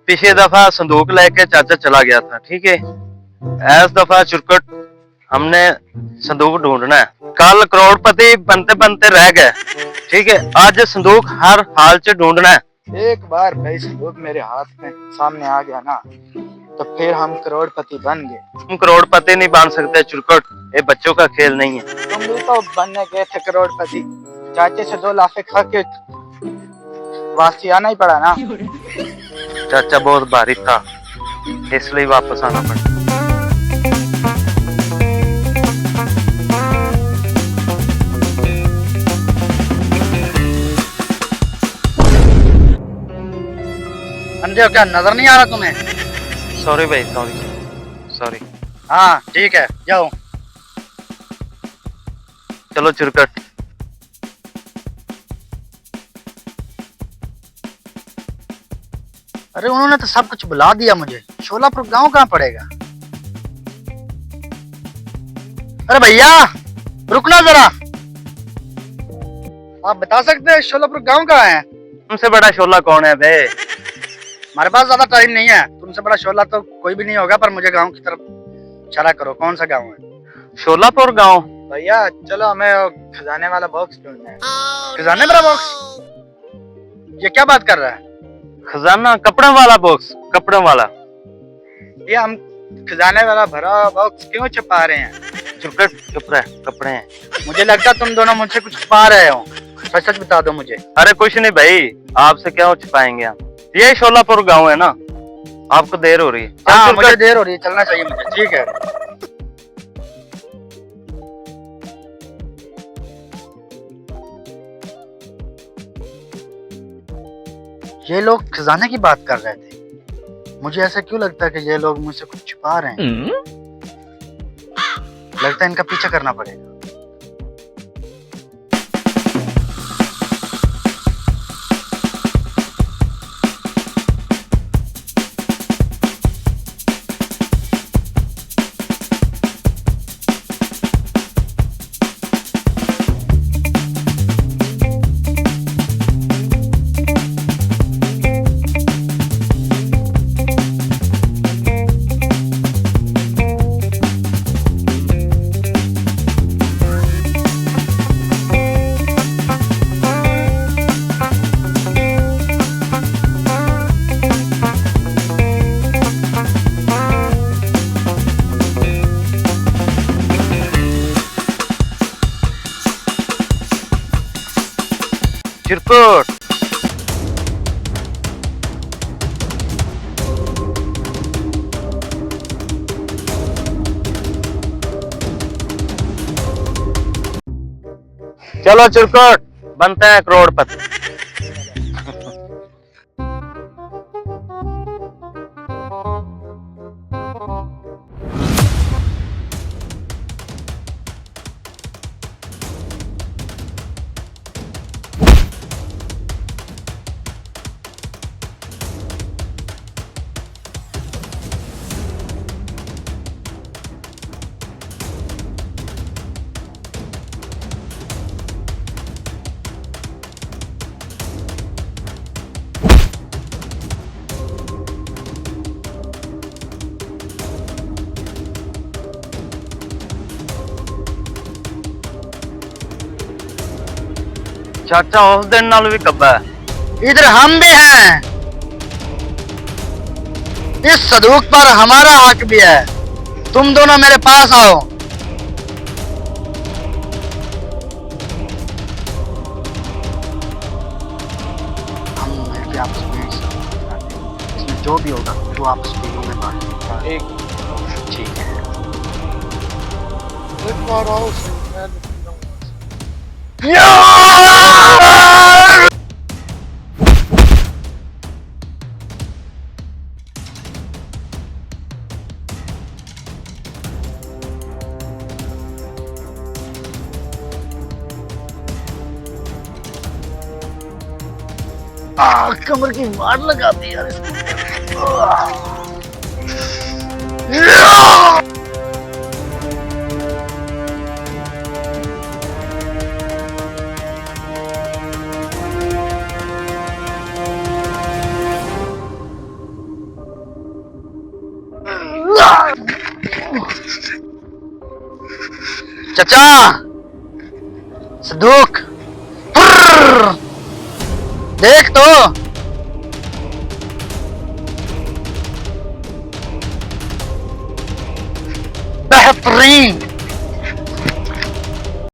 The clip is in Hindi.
पिछली दफा संदूक लेके चाचा चला गया था, ठीक है। इस दफा चुरकट हमने संदूक ढूंढना है। कल करोड़पति बनते बनते रह गए, ठीक है। आज संदूक हर हाल से ढूंढना है। एक बार भाई संदूक मेरे हाथ में सामने आ गया ना, तो फिर हम करोड़पति बन गए। तुम करोड़पति नहीं बन सकते चुरकट, ये बच्चों का खेल नहीं है। तुम भी तो बनने गए थे करोड़पति, चाचे से 2 लाफे खा के वापसी आना ही पड़ा ना। चाचा बहुत भारी था, इसलिए वापस आना पड़ा। अंधे हो क्या, नजर नहीं आ रहा तुम्हें? सॉरी भाई, सॉरी। हाँ ठीक है, जाओ। चलो चुरकट। अरे उन्होंने तो सब कुछ बुला दिया मुझे। शोलापुर गांव कहाँ पड़ेगा? अरे भैया रुकना जरा, आप बता सकते हैं शोलापुर गांव कहाँ है? तुमसे बड़ा शोला कौन है बे? हमारे पास ज्यादा टाइम नहीं है, तुमसे बड़ा शोला तो कोई भी नहीं होगा, पर मुझे गांव की तरफ इशारा करो, कौन सा गांव है? शोलापुर गांव। भैया चलो, हमें खजाने वाला बॉक्स ढूंढना है। खजाने वाला बॉक्स? ये क्या बात कर रहा है? खजाना, कपड़े वाला बॉक्स, कपड़ों वाला। ये हम खजाने वाला भरा हुआ बॉक्स क्यों छुपा रहे हैं? चुरकट चुप रहे, कपड़े हैं। मुझे लगता तुम दोनों मुझसे कुछ छुपा रहे हो, सच सच बता दो मुझे। अरे कुछ नहीं भाई, आपसे क्या छुपाएंगे हम। ये शोलापुर गांव है ना। आपको देर हो रही है। हाँ मुझे देर हो रही है, चलना चाहिए मुझे। ठीक है। ये लोग खजाने की बात कर रहे थे, मुझे ऐसा क्यों लगता है कि ये लोग मुझसे कुछ छुपा रहे हैं। लगता है इनका पीछा करना पड़ेगा। चिरकुट, चलो चिरकुट, बनते हैं करोड़पति। चाचा उस दिन नाल भी कब्बा है। इधर हम भी हैं, इस संदूक पर हमारा हक भी है। तुम दोनों मेरे पास आओ। हम मिलके आपस में इसमें जो भी होगा वो आपस में बात। ठीक है। एक बार आओ। कमर की वाट लगा दी यार चाचा संदूक देख तो बेहतरीन